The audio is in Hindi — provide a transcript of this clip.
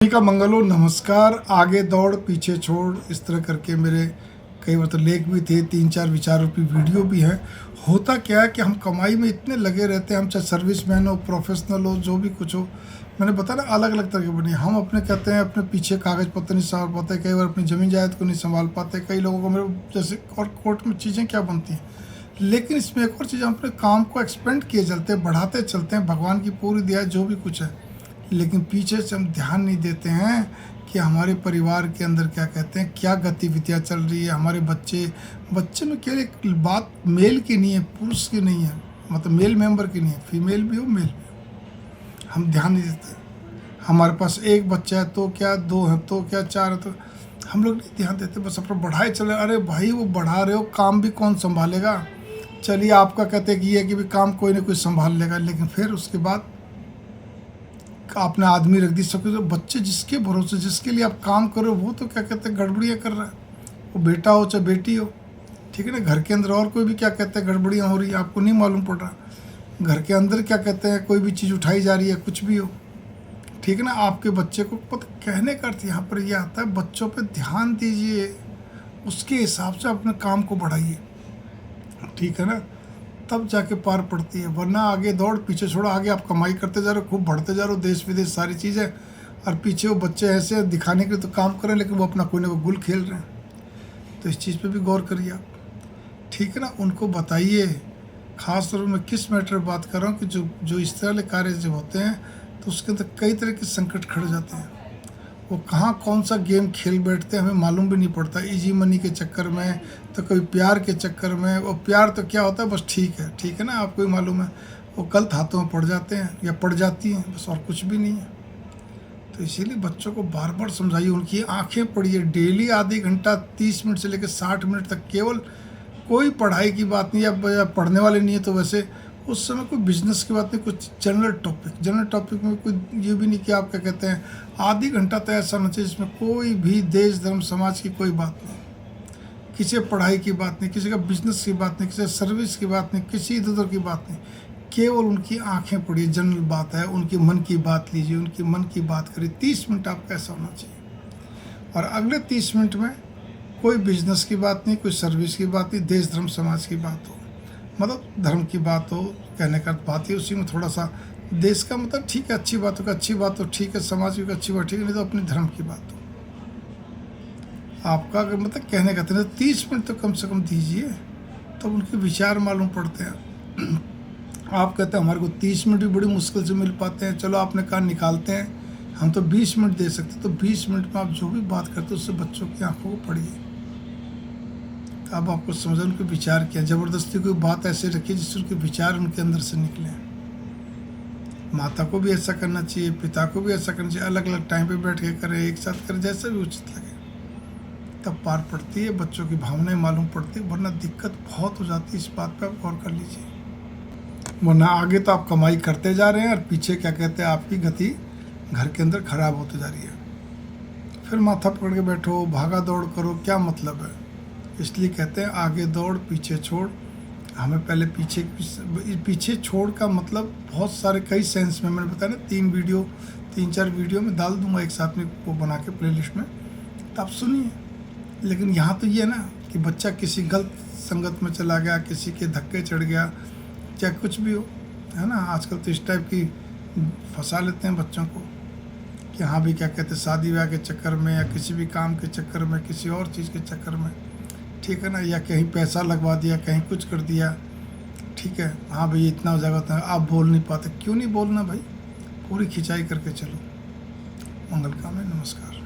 सभी का मंगल हो। नमस्कार। आगे दौड़ पीछे छोड़, इस तरह करके मेरे कई बार तो लेख भी थे, 3-4 विचार रूपी वीडियो भी है। होता क्या है कि हम कमाई में इतने लगे रहते हैं, हम चाहे सर्विसमैन हो, प्रोफेशनल हो, जो भी कुछ हो, मैंने बताया ना अलग अलग तरह के बने। हम अपने कहते हैं अपने पीछे कागज़ पत्तर नहीं संभाल पाते, कई बार अपनी ज़मीन जायदाद को नहीं संभाल पाते। कई लोगों को मेरे जैसे और कोर्ट में चीज़ें क्या बनती हैं। लेकिन इसमें एक और चीज़, हम अपने काम को एक्सपेंड किए चलते हैं, बढ़ाते चलते हैं, भगवान की पूरी दया जो भी कुछ है, लेकिन पीछे से हम ध्यान नहीं देते हैं कि हमारे परिवार के अंदर क्या कहते हैं, क्या गतिविधियाँ चल रही है। हमारे बच्चे में केवल एक बात मेल की नहीं है, पुरुष की नहीं है, मतलब मेल मेंबर की नहीं है, फीमेल भी हो मेल भी हो, हम ध्यान नहीं देते। हमारे पास एक बच्चा है तो क्या, दो है तो क्या, चार है तो हम लोग नहीं ध्यान देते, बस अपना बढ़ाए चले। अरे भाई वो बढ़ा रहे हो, काम भी कौन संभालेगा। चलिए आपका कहते हैं कि ये कि भी काम कोई ना कोई संभाल लेगा, लेकिन फिर उसके बाद आपने आदमी रख दी सबके। तो बच्चे जिसके भरोसे, जिसके लिए आप काम करो, वो तो क्या कहते हैं गड़बड़ियाँ कर रहा है। वो बेटा हो चाहे बेटी हो, ठीक है ना। घर के अंदर और कोई भी क्या कहते हैं गड़बड़ियाँ हो रही है, आपको नहीं मालूम पड़ रहा। घर के अंदर क्या कहते हैं कोई भी चीज़ उठाई जा रही है, कुछ भी हो, ठीक है ना। आपके बच्चे को पता, कहने का अर्थ यहाँ पर यह आता है, बच्चों पर ध्यान दीजिए, उसके हिसाब से अपने काम को बढ़ाइए, ठीक है ना, तब जाके पार पड़ती है। वरना आगे दौड़ पीछे छोड़ा, आगे आप कमाई करते जा रहे हो, खूब बढ़ते जा रहे हो, देश विदेश सारी चीज़ें, और पीछे वो बच्चे ऐसे दिखाने के लिए तो काम कर रहे हैं, लेकिन वो अपना कोई ना कोई गुल खेल रहे हैं। तो इस चीज़ पे भी गौर करिए आप, ठीक है ना। उनको बताइए, ख़ास तौर पर मैं किस मैटर पर बात कर रहा हूँ कि जो इस तरह के कार्य जब होते हैं तो उसके अंदर कई तरह के संकट खड़े जाते हैं। वो कहाँ कौन सा गेम खेल बैठते हैं हमें मालूम भी नहीं पड़ता। इजी मनी के चक्कर में, तो कभी प्यार के चक्कर में। वो प्यार तो क्या होता है, बस ठीक है ना, आपको ही मालूम है। वो गलत हाथों में पड़ जाते हैं या पड़ जाती हैं, बस और कुछ भी नहीं है। तो इसीलिए बच्चों को बार बार समझाइए, उनकी आंखें पढ़िए डेली, आधे घंटा 30 मिनट से लेकर 60 मिनट तक। केवल कोई पढ़ाई की बात नहीं, या पढ़ने वाले नहीं है तो वैसे उस समय कोई बिजनेस की बात नहीं, कुछ जनरल टॉपिक में कोई ये भी नहीं कि आप क्या कहते हैं आधी घंटा तो ऐसा होना चाहिए जिसमें कोई भी देश धर्म समाज की कोई बात नहीं, किसी पढ़ाई की बात नहीं, किसी का बिजनेस की बात नहीं, किसी सर्विस की बात नहीं, किसी इधर उधर की बात नहीं। केवल उनकी आंखें पढ़िए, जनरल बात है, उनके मन की बात लीजिए, उनके मन की बात करिए। 30 मिनट आपका ऐसा होना चाहिए, और अगले 30 मिनट में कोई बिजनेस की बात नहीं, कोई सर्विस की बात नहीं, देश धर्म समाज की बात हो, मतलब धर्म की बात हो। कहने का बात ही उसी में थोड़ा सा देश का मतलब, ठीक है अच्छी बात हो, अच्छी बात हो, ठीक है समाज की अच्छी बात, ठीक है, नहीं तो अपने धर्म की बात हो। आपका अगर मतलब कहने का तो 30 मिनट तो कम से कम दीजिए, तब उनके विचार मालूम पड़ते हैं। आप कहते हैं हमारे को 30 मिनट भी बड़ी मुश्किल से मिल पाते हैं, चलो आपने कहा निकालते हैं, हम तो 20 मिनट दे सकते। तो 20 मिनट में आप जो भी बात करते हैं उससे बच्चों की आंखों को पढ़िए, अब आपको समझ उनके विचार क्या। ज़बरदस्ती कोई बात ऐसे रखिए जिससे उनके विचार उनके अंदर से निकले। माता को भी ऐसा करना चाहिए, पिता को भी ऐसा करना चाहिए, अलग अलग टाइम पे बैठ के करें, एक साथ करें, जैसा भी उचित लगे, तब पार पड़ती है, बच्चों की भावनाएं मालूम पड़ती है। वरना दिक्कत बहुत हो जाती है, इस बात पे आप गौर कर लीजिए। वरना आगे तो आप कमाई करते जा रहे हैं और पीछे क्या कहते हैं आपकी गति घर के अंदर खराब होती जा रही है। फिर माथा पकड़ के बैठो, भागा दौड़ करो, क्या मतलब है। इसलिए कहते हैं आगे दौड़ पीछे छोड़। हमें पहले पीछे छोड़ का मतलब बहुत सारे कई सेंस में, मैंने बताया ना 3-4 वीडियो में डाल दूंगा एक साथ में वो बना के प्लेलिस्ट में, तो आप सुनिए। लेकिन यहाँ तो ये ना कि बच्चा किसी गलत संगत में चला गया, किसी के धक्के चढ़ गया, चाहे कुछ भी हो, है ना। आजकल तो इस टाइप की फंसा लेते हैं बच्चों को कि हाँ भी क्या कहते हैं शादी ब्याह के चक्कर में, या किसी भी काम के चक्कर में, किसी और चीज़ के चक्कर में, ठीक है ना, या कहीं पैसा लगवा दिया, कहीं कुछ कर दिया, ठीक है। हाँ भाई इतना हो जाएगा, तो आप बोल नहीं पाते, क्यों नहीं बोलना भाई, पूरी खिंचाई करके चलो। मंगल काम है। नमस्कार।